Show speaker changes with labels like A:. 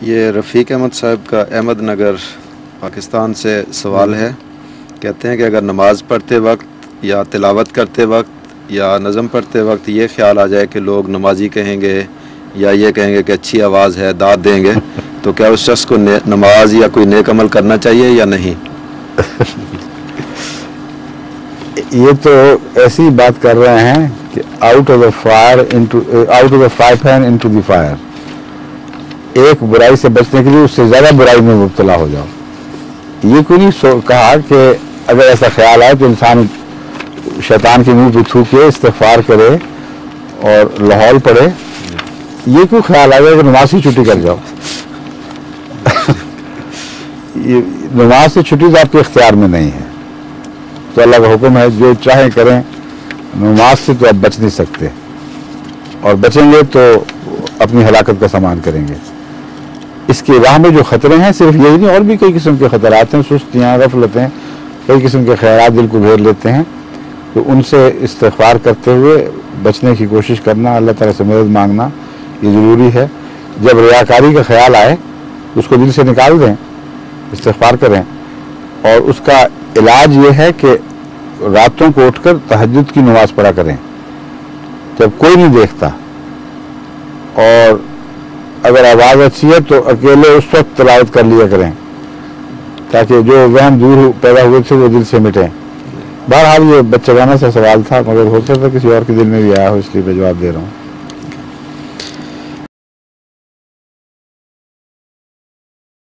A: یہ رفیق احمد صاحب کا احمد نگر پاکستان سے سوال ہے. کہتے ہیں کہ اگر نماز پڑھتے وقت یا تلاوت کرتے وقت یا نظم پڑھتے وقت یہ خیال آ جائے کہ لوگ نمازی کہیں گے یا یہ کہیں گے کہ اچھی آواز ہے، داد دیں گے، تو کیا اس شخص کو نماز یا کوئی نیک عمل کرنا چاہیے یا نہیں؟
B: یہ تو ایسی بات کر رہے ہیں کہ out of the fry pan into the fire. ایک برائی سے بچنے کے لیے اس سے زیادہ برائی میں مبتلا ہو جاؤ. یہ کوئی نہیں کہا کہ اگر ایسا خیال آئے تو انسان شیطان کے منہ پہ تھوکے استغفار کرے اور لاہور پڑھے. یہ کوئی خیال آ جائے کہ نماز سے چھٹی کر جاؤ. نماز سے چھٹی تو آپ کے اختیار میں نہیں ہے. تو اللہ کا حکم ہے جو چاہیں کریں، نماز سے تو آپ بچ نہیں سکتے، اور بچیں گے تو اپنی ہلاکت کا سامان کریں گے. اس کے راہ میں جو خطرے ہیں صرف یہی نہیں، اور بھی کئی قسم کے خطرات ہیں، سستیاں، غفلتیں، کئی قسم کے خیالات دل کو گھیر لیتے ہیں. تو ان سے استغفار کرتے ہوئے بچنے کی کوشش کرنا، اللہ تعالیٰ سے مدد مانگنا یہ ضروری ہے. جب ریاکاری کا خیال آئے اس کو دل سے نکال دیں، استغفار کریں. اور اس کا علاج یہ ہے کہ راتوں کو اٹھ کر تہجد کی نماز پڑھا کریں جب کوئی نہیں دیکھتا، اور اگر آواز اچھی ہے تو اکیلے اس وقت تلاوت کر لیا کریں تاکہ جو وہم دور پیدا ہوئے تھے وہ دل سے مٹیں. بہرحال یہ بچگانہ سا سوال تھا، مگر ہو سکتا ہے کسی اور کے دل میں بھی آیا ہو، اس لیے میں جواب دے رہا ہوں.